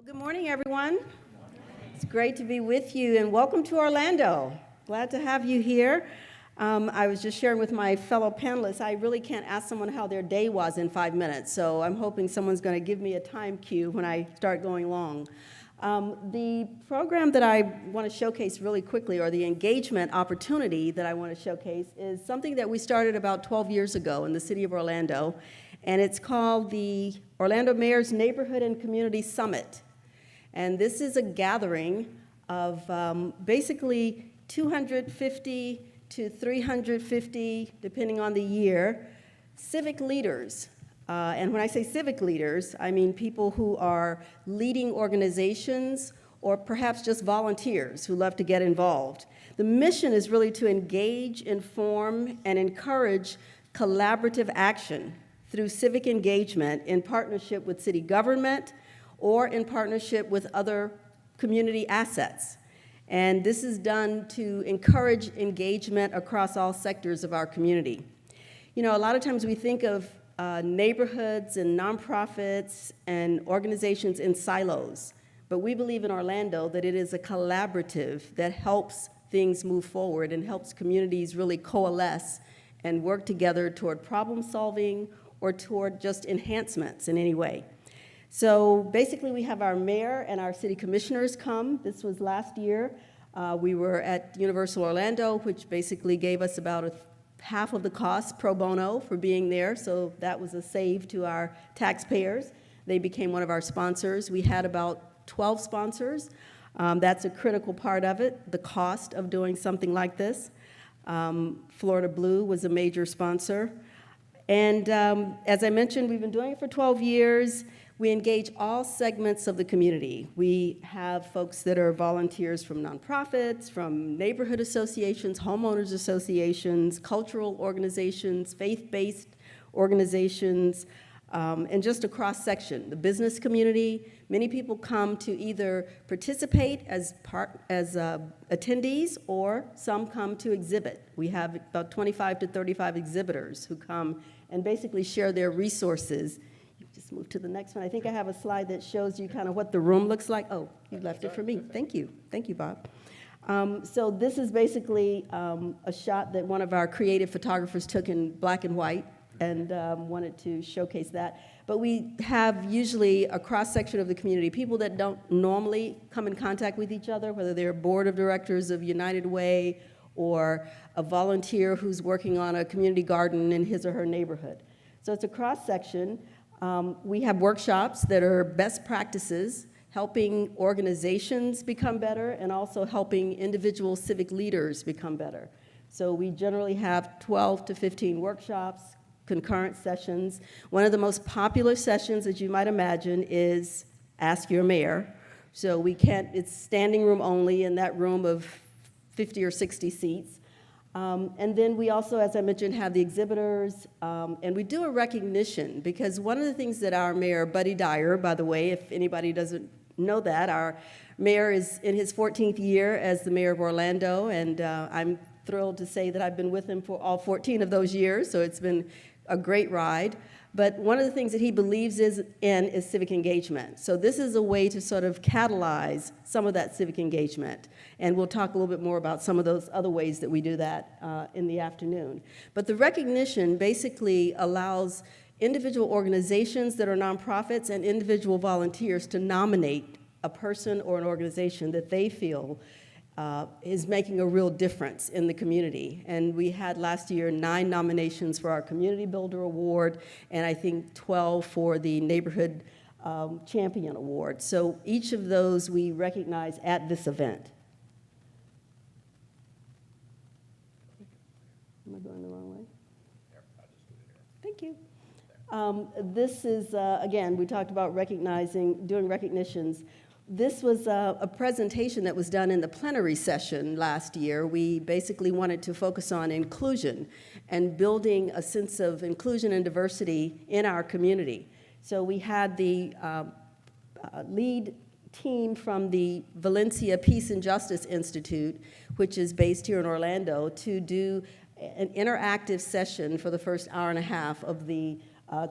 Good morning, everyone. It's great to be with you, and welcome to Orlando. Glad to have you here. I was just sharing with my fellow panelists, I really can't ask someone how their day was in 5 minutes, so I'm hoping someone's going to give me a time cue when I start going long. The program that I want to showcase really quickly, or the engagement opportunity that I want to showcase, is something that we started about 12 years ago in the city of Orlando, and it's called the Orlando Mayor's Neighborhood and Community Summit. And this is a gathering of basically 250 to 350, depending on the year, civic leaders. And when I say civic leaders, I mean people who are leading organizations or perhaps just volunteers who love to get involved. The mission is really to engage, inform, and encourage collaborative action through civic engagement in partnership with city government or in partnership with other community assets. And this is done to encourage engagement across all sectors of our community. You know, a lot of times we think of neighborhoods and nonprofits and organizations in silos, but we believe in Orlando that it is a collaborative that helps things move forward and helps communities really coalesce and work together toward problem solving or toward just enhancements in any way. So basically we have our mayor and our city commissioners come. This was last year. We were at Universal Orlando, which basically gave us about half of the cost pro bono for being there, so that was a save to our taxpayers. They became one of our sponsors. We had about 12 sponsors. That's a critical part of it, the cost of doing something like this. Florida Blue was a major sponsor. And as I mentioned, we've been doing it for 12 years. We engage all segments of the community. We have folks that are volunteers from nonprofits, from neighborhood associations, homeowners associations, cultural organizations, faith-based organizations, and just a cross-section. The business community, many people come to either participate as attendees, or some come to exhibit. We have about 25 to 35 exhibitors who come and basically share their resources. Just move to the next one. I think I have a slide that shows you kind of what the room looks like. Oh, you left it for me. Thank you. Thank you, Bob. So this is basically a shot that one of our creative photographers took in black and white, and wanted to showcase that. But we have usually a cross-section of the community, people that don't normally come in contact with each other, whether they're board of directors of United Way or a volunteer who's working on a community garden in his or her neighborhood. So it's a cross-section. We have workshops that are best practices, helping organizations become better and also helping individual civic leaders become better. So we generally have 12 to 15 workshops, concurrent sessions. One of the most popular sessions, as you might imagine, is Ask Your Mayor. So it's standing room only in that room of 50 or 60 seats. And then we also, as I mentioned, have the exhibitors, and we do a recognition, because one of the things that our mayor, Buddy Dyer, by the way, if anybody doesn't know that, our mayor is in his 14th year as the mayor of Orlando, and I'm thrilled to say that I've been with him for all 14 of those years, so it's been a great ride. But one of the things that he believes is civic engagement. So this is a way to sort of catalyze some of that civic engagement. And we'll talk a little bit more about some of those other ways that we do that in the afternoon. But the recognition basically allows individual organizations that are nonprofits and individual volunteers to nominate a person or an organization that they feel is making a real difference in the community. And we had last year 9 nominations for our Community Builder Award, and I think 12 for the Neighborhood Champion Award. So each of those we recognize at this event. Am I going the wrong way? Thank you. This is, again, we talked about doing recognitions. This was a presentation that was done in the plenary session last year. We basically wanted to focus on inclusion and building a sense of inclusion and diversity in our community. So we had the lead team from the Valencia Peace and Justice Institute, which is based here in Orlando, to do an interactive session for the first hour and a half of the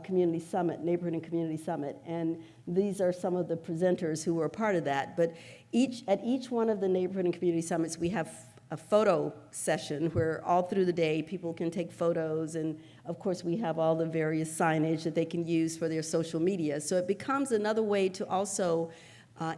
community summit, neighborhood and community summit. And these are some of the presenters who were a part of that. But at each one of the neighborhood and community summits, we have a photo session where all through the day people can take photos, and of course we have all the various signage that they can use for their social media. So it becomes another way to also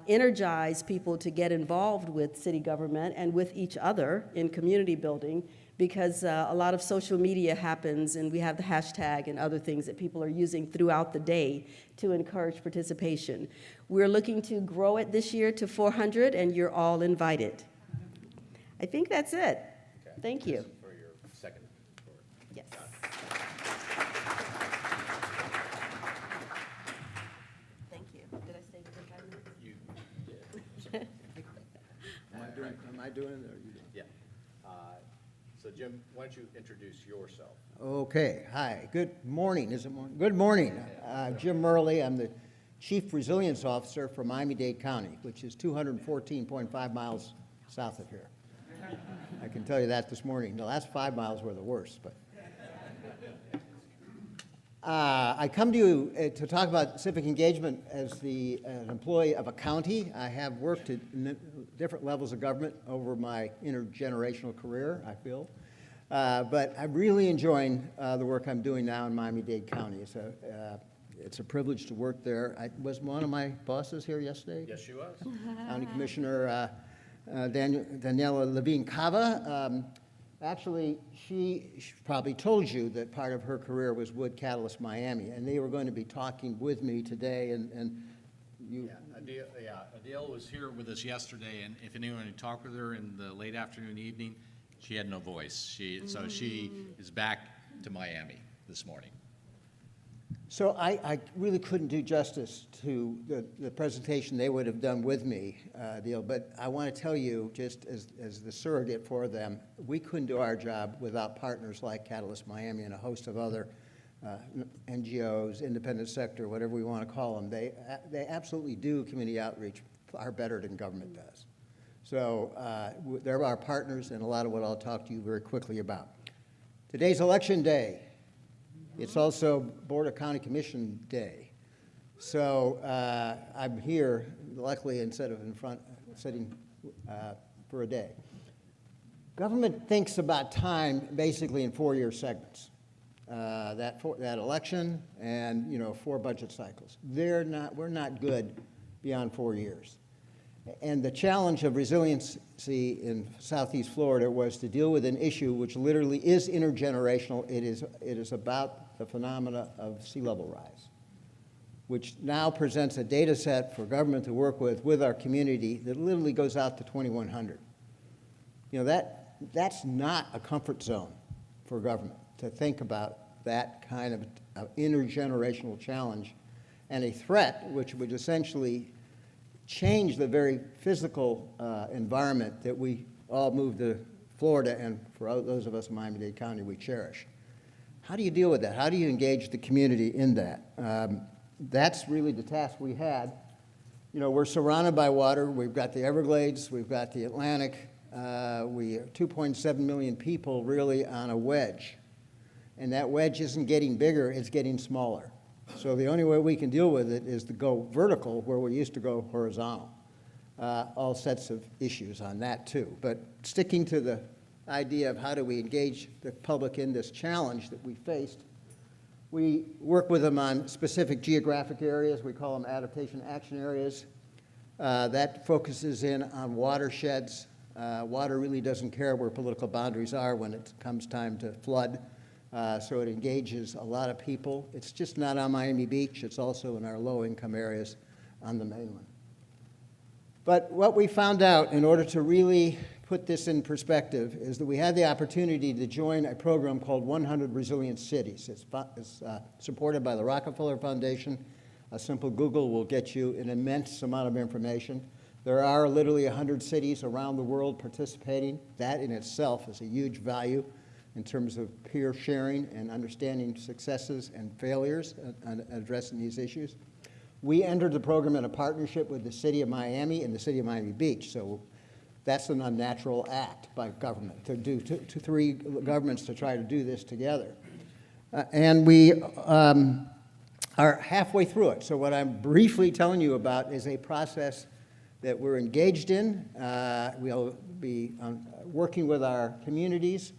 energize people to get involved with city government and with each other in community building, because a lot of social media happens, and we have the hashtag and other things that people are using throughout the day to encourage participation. We're looking to grow it this year to 400, and you're all invited. I think that's it. Okay. Thank you. For your second report. Yes. Thank you. Did I stay within 5 minutes? You did. Am I doing it or are you doing Yeah. So Jim, why don't you introduce yourself? it? Okay, hi, good morning, is it morning? Good morning. Jim Murley, I'm the Chief Resilience Officer for Miami-Dade County, which is 214.5 miles south of here. I can tell you that this morning. The last 5 miles were the worst, but. I come to you to talk about civic engagement as an employee of a county. I have worked at different levels of government over my intergenerational career, I feel. But I'm really enjoying the work I'm doing now in Miami-Dade County. It's a privilege to work there. I was one of my bosses here yesterday. Yes, she was. County Commissioner Daniela Levine-Cava. Actually, she probably told you that part of her career was Wood Catalyst Miami, and they were going to be talking with me today, and you. Adele was here with us yesterday, and if anyone had talked with her in the late afternoon, evening, she had no voice. So she is back to Miami this morning. So I really couldn't do justice to the presentation they would have done with me, Adele, but I want to tell you, just as the surrogate for them, we couldn't do our job without partners like Catalyst Miami and a host of other NGOs, independent sector, whatever we want to call them. They absolutely do community outreach far better than government does. So they're our partners in a lot of what I'll talk to you very quickly about. Today's election day. It's also Board of County Commission Day. So I'm here, luckily, instead of in front, sitting for a day. Government thinks about time basically in 4-year segments. That election and 4 budget cycles. We're not good beyond 4 years. And the challenge of resiliency in Southeast Florida was to deal with an issue which literally is intergenerational. It is about the phenomena of sea level rise, which now presents a data set for government to work with our community that literally goes out to 2100. That's not a comfort zone for government to think about that kind of intergenerational challenge and a threat which would essentially change the very physical environment that we all moved to Florida, and for those of us in Miami-Dade County, we cherish. How do you deal with that? How do you engage the community in that? That's really the task we had. We're surrounded by water. We've got the Everglades. We've got the Atlantic. We are 2.7 million people really on a wedge. And that wedge isn't getting bigger, it's getting smaller. So the only way we can deal with it is to go vertical where we used to go horizontal. All sets of issues on that too. But sticking to the idea of how do we engage the public in this challenge that we faced, we work with them on specific geographic areas. We call them adaptation action areas. That focuses in on watersheds. Water really doesn't care where political boundaries are when it comes time to flood. So it engages a lot of people. It's just not on Miami Beach. It's also in our low-income areas on the mainland. But what we found out in order to really put this in perspective is that we had the opportunity to join a program called 100 Resilient Cities. It's supported by the Rockefeller Foundation. A simple Google will get you an immense amount of information. There are literally 100 cities around the world participating. That in itself is a huge value in terms of peer sharing and understanding successes and failures and addressing these issues. We entered the program in a partnership with the City of Miami and the City of Miami Beach, so that's an unnatural act by government to do three governments to try to do this together. And we are halfway through it. So what I'm briefly telling you about is a process that we're engaged in. We'll be working with our communities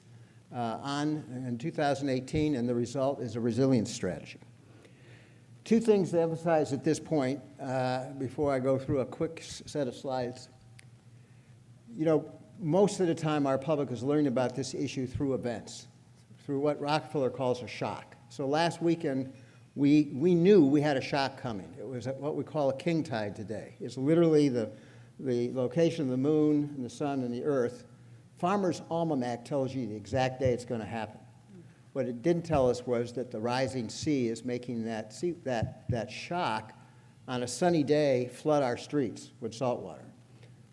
in 2018, and the result is a resilience strategy. Two things to emphasize at this point before I go through a quick set of slides. You know, most of the time our public is learning about this issue through events, through what Rockefeller calls a shock. So last weekend, we knew we had a shock coming. It was what we call a king tide today. It's literally the location of the moon and the sun and the earth. Farmer's Almanac tells you the exact day it's going to happen. What it didn't tell us was that the rising sea is making that shock on a sunny day flood our streets with salt water.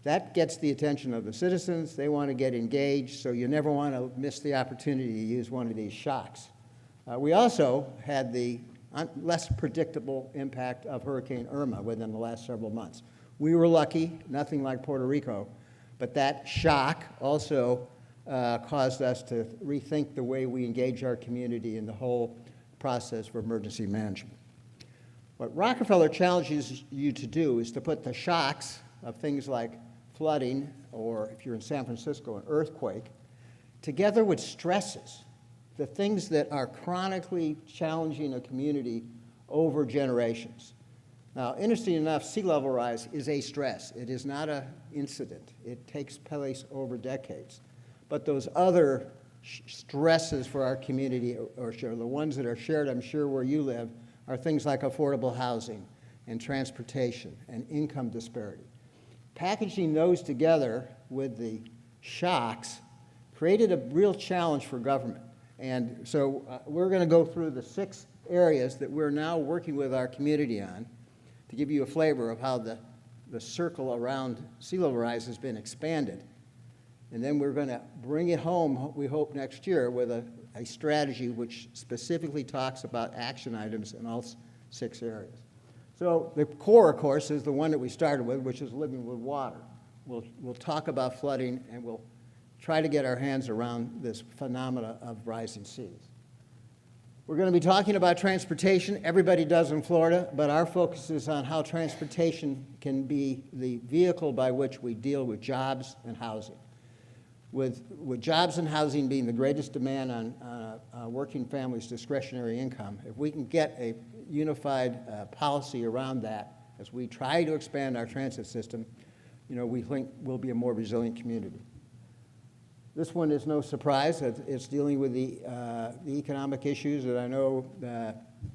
That gets the attention of the citizens. They want to get engaged, so you never want to miss the opportunity to use one of these shocks. We also had the less predictable impact of Hurricane Irma within the last several months. We were lucky, nothing like Puerto Rico, but that shock also caused us to rethink the way we engage our community in the whole process for emergency management. What Rockefeller challenges you to do is to put the shocks of things like flooding, or if you're in San Francisco, an earthquake, together with stresses, the things that are chronically challenging a community over generations. Now, interesting enough, sea level rise is a stress. It is not an incident. It takes place over decades. But those other stresses for our community, or the ones that are shared, I'm sure, where you live, are things like affordable housing and transportation and income disparity. Packaging those together with the shocks created a real challenge for government. And so we're going to go through the 6 areas that we're now working with our community on to give you a flavor of how the circle around sea level rise has been expanded. And then we're going to bring it home, we hope, next year with a strategy which specifically talks about action items in all 6 areas. So the core, of course, is the one that we started with, which is living with water. We'll talk about flooding, and we'll try to get our hands around this phenomena of rising seas. We're going to be talking about transportation. Everybody does in Florida, but our focus is on how transportation can be the vehicle by which we deal with jobs and housing. With jobs and housing being the greatest demand on working families' discretionary income, if we can get a unified policy around that as we try to expand our transit system, you know, we think we'll be a more resilient community. This one is no surprise. It's dealing with the economic issues that I know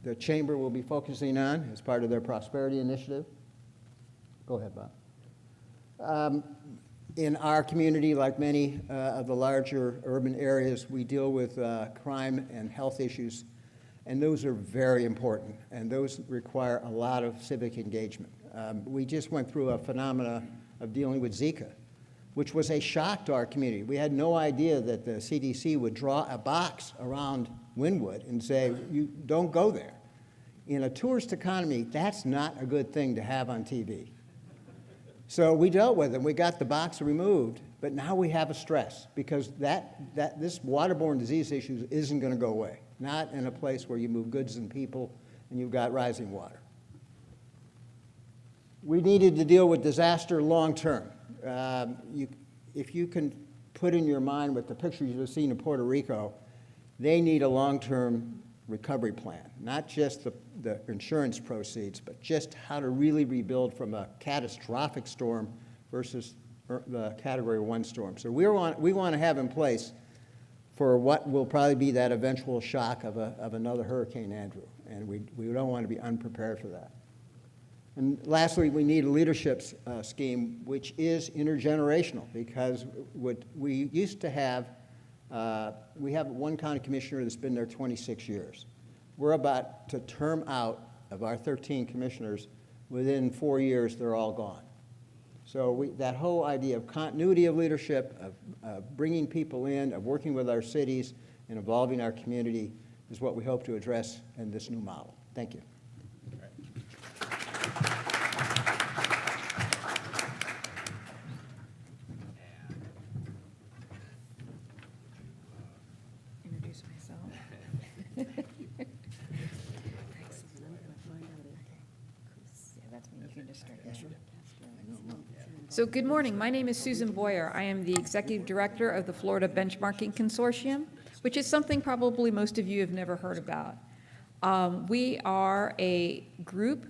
the Chamber will be focusing on as part of their prosperity initiative. Go ahead, Bob. In our community, like many of the larger urban areas, we deal with crime and health issues, and those are very important, and those require a lot of civic engagement. We just went through a phenomena of dealing with Zika, which was a shock to our community. We had no idea that the CDC would draw a box around Wynwood and say, you don't go there. In a tourist economy, that's not a good thing to have on TV. So we dealt with it. We got the box removed, but now we have a stress because this waterborne disease issue isn't going to go away, not in a place where you move goods and people and you've got rising water. We needed to deal with disaster long term. If you can put in your mind with the pictures you've seen in Puerto Rico, they need a long-term recovery plan, not just the insurance proceeds, but just how to really rebuild from a catastrophic storm versus the Category 1 storm. So we want to have in place for what will probably be that eventual shock of another Hurricane Andrew, and we don't want to be unprepared for that. And lastly, we need a leadership scheme which is intergenerational, because what we used to have, we have one county commissioner that's been there 26 years. We're about to term out of our 13 commissioners. Within 4 years, they're all gone. So that whole idea of continuity of leadership, of bringing people in, of working with our cities, and involving our community is what we hope to address in this new model. Thank you. Introduce myself. So good morning. My name is Susan Boyer. I am the Executive Director of the Florida Benchmarking Consortium, which is something probably most of you have never heard about. We are a group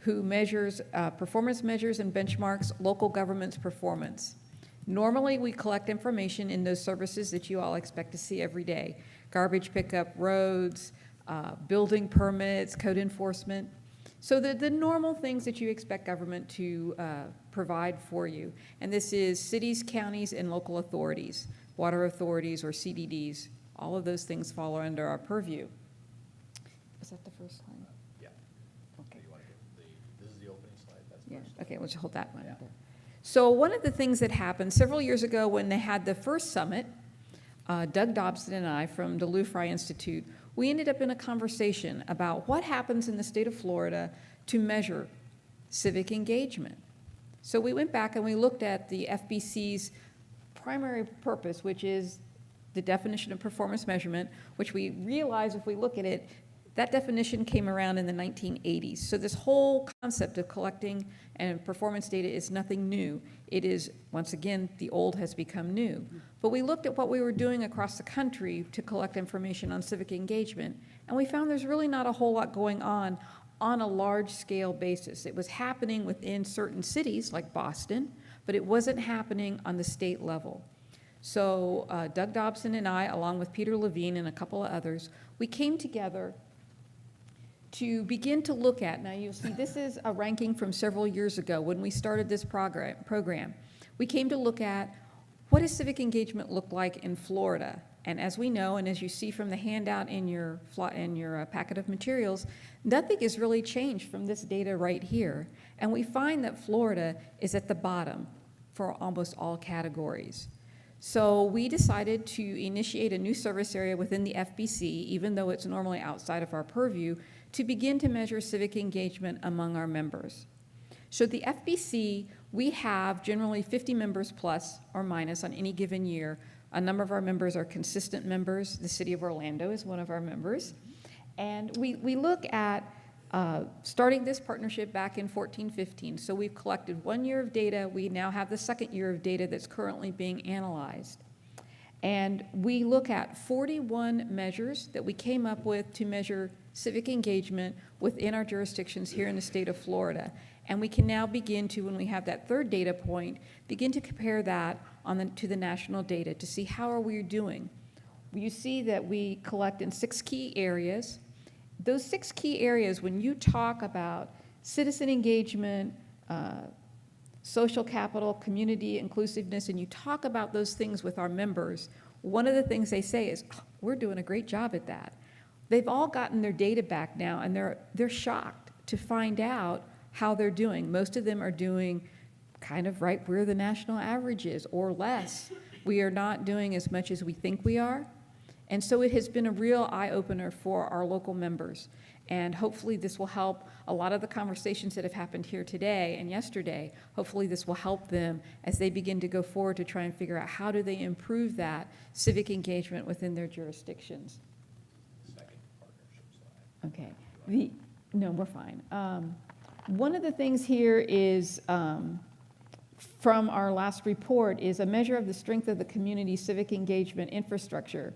who measures performance measures and benchmarks local government's performance. Normally, we collect information in those services that you all expect to see every day: garbage pickup, roads, building permits, code enforcement. So the normal things that you expect government to provide for you. And this is cities, counties, and local authorities, water authorities or CDDs. All of those things fall under our purview. Is that the first slide? Yeah. Okay. You want to give this is the opening slide? That's Yeah, first. okay, we'll just hold that one. Yeah. So one of the things that happened several years ago when they had the first summit, Doug Dobson and I from the Lou Fry Institute, we ended up in a conversation about what happens in the state of Florida to measure civic engagement. So we went back and we looked at the FBC's primary purpose, which is the definition of performance measurement, which we realize if we look at it, that definition came around in the 1980s. So this whole concept of collecting and performance data is nothing new. It is, once again, the old has become new. But we looked at what we were doing across the country to collect information on civic engagement, and we found there's really not a whole lot going on a large-scale basis. It was happening within certain cities, like Boston, but it wasn't happening on the state level. So Doug Dobson and I, along with Peter Levine and a couple of others, we came together to begin to look at, now you'll see this is a ranking from several years ago when we started this program. We came to look at what does civic engagement look like in Florida? And as we know, and as you see from the handout in your packet of materials, nothing has really changed from this data right here. And we find that Florida is at the bottom for almost all categories. So we decided to initiate a new service area within the FBC, even though it's normally outside of our purview, to begin to measure civic engagement among our members. So the FBC, we have generally 50 members plus or minus on any given year. A number of our members are consistent members. The city of Orlando is one of our members. And we look at starting this partnership back in 14-15. So we've collected 1 year of data. We now have the second year of data that's currently being analyzed. And we look at 41 measures that we came up with to measure civic engagement within our jurisdictions here in the state of Florida. And we can now begin to, when we have that third data point, begin to compare that to the national data to see how are we doing. You see that we collect in 6 key areas. Those 6 key areas, when you talk about citizen engagement, social capital, community inclusiveness, and you talk about those things with our members, one of the things they say is, oh, we're doing a great job at that. They've all gotten their data back now, and they're shocked to find out how they're doing. Most of them are doing kind of right where the national average is, or less. We are not doing as much as we think we are. And so it has been a real eye-opener for our local members. And hopefully this will help a lot of the conversations that have happened here today and yesterday. Hopefully this will help them as they begin to go forward to try and figure out how do they improve that civic engagement within their jurisdictions. Second partnership slide. Okay. No, we're fine. One of the things here is from our last report is a measure of the strength of the community civic engagement infrastructure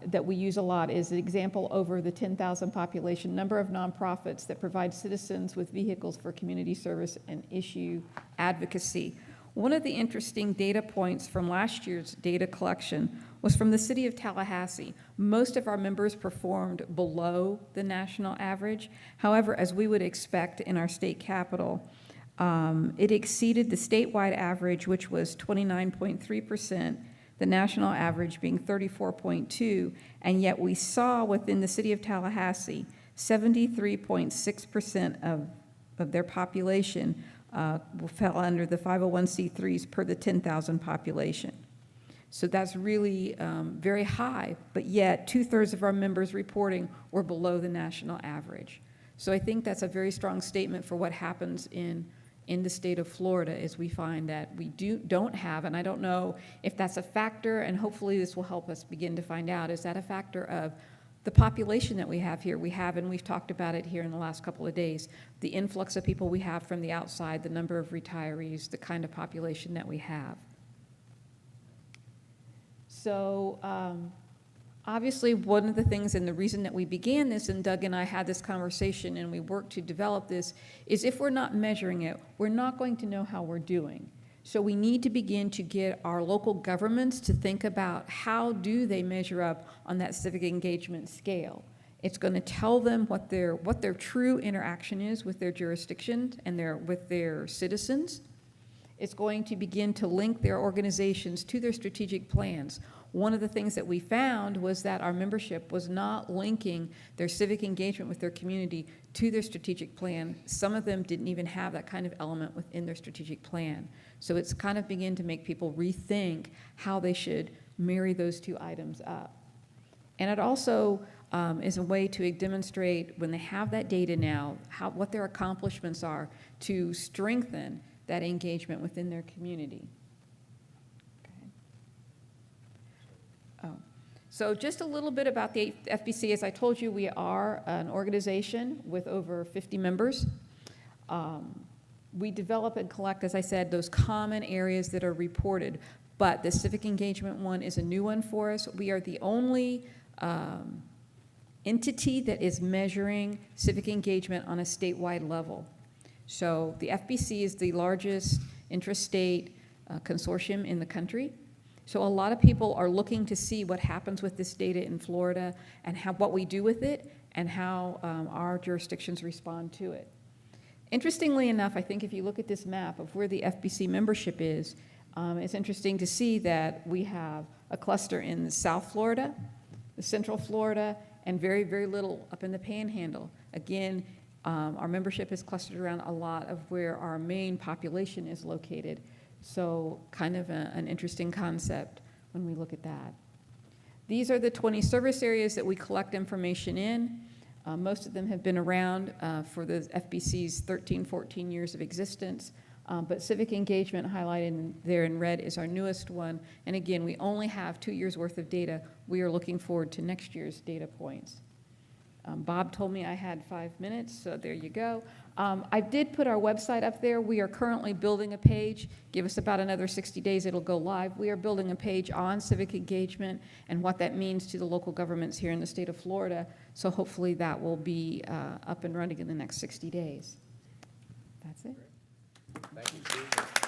that we use a lot is an example over the 10,000 population, number of nonprofits that provide citizens with vehicles for community service and issue advocacy. One of the interesting data points from last year's data collection was from the city of Tallahassee. Most of our members performed below the national average. However, as we would expect in our state capital, it exceeded the statewide average, which was 29.3%, the national average being 34.2%, and yet we saw within the city of Tallahassee, 73.6% of their population fell under the 501c3s per the 10,000 population. So that's really very high, but yet 2/3 of our members reporting were below the national average. So I think that's a very strong statement for what happens in the state of Florida is we find that we don't have, and I don't know if that's a factor, and hopefully this will help us begin to find out, is that a factor of the population that we have here, and we've talked about it here in the last couple of days, the influx of people we have from the outside, the number of retirees, the kind of population that we have. So obviously, one of the things and the reason that we began this, and Doug and I had this conversation and we worked to develop this, is if we're not measuring it, we're not going to know how we're doing. So we need to begin to get our local governments to think about how do they measure up on that civic engagement scale. It's going to tell them what their true interaction is with their jurisdiction and with their citizens. It's going to begin to link their organizations to their strategic plans. One of the things that we found was that our membership was not linking their civic engagement with their community to their strategic plan. Some of them didn't even have that kind of element within their strategic plan. So it's kind of begin to make people rethink how they should marry those two items up. And it also is a way to demonstrate, when they have that data now, what their accomplishments are to strengthen that engagement within their community. So just a little bit about the FBC. As I told you, we are an organization with over 50 members. We develop and collect, as I said, those common areas that are reported, but the civic engagement one is a new one for us. We are the only entity that is measuring civic engagement on a statewide level. So the FBC is the largest intrastate consortium in the country. So a lot of people are looking to see what happens with this data in Florida and what we do with it and how our jurisdictions respond to it. Interestingly enough, I think if you look at this map of where the FBC membership is, it's interesting to see that we have a cluster in South Florida, the Central Florida, and very, very little up in the Panhandle. Again, our membership is clustered around a lot of where our main population is located. So kind of an interesting concept when we look at that. These are the 20 service areas that we collect information in. Most of them have been around for the FBC's 13, 14 years of existence. But civic engagement highlighted there in red is our newest one. And again, we only have 2 years worth of data. We are looking forward to next year's data points. Bob told me I had 5 minutes, so there you go. I did put our website up there. We are currently building a page. Give us about another 60 days, it'll go live. We are building a page on civic engagement and what that means to the local governments here in the state of Florida. So hopefully that will be up and running in the next 60 days. That's it. Thank you, Steve.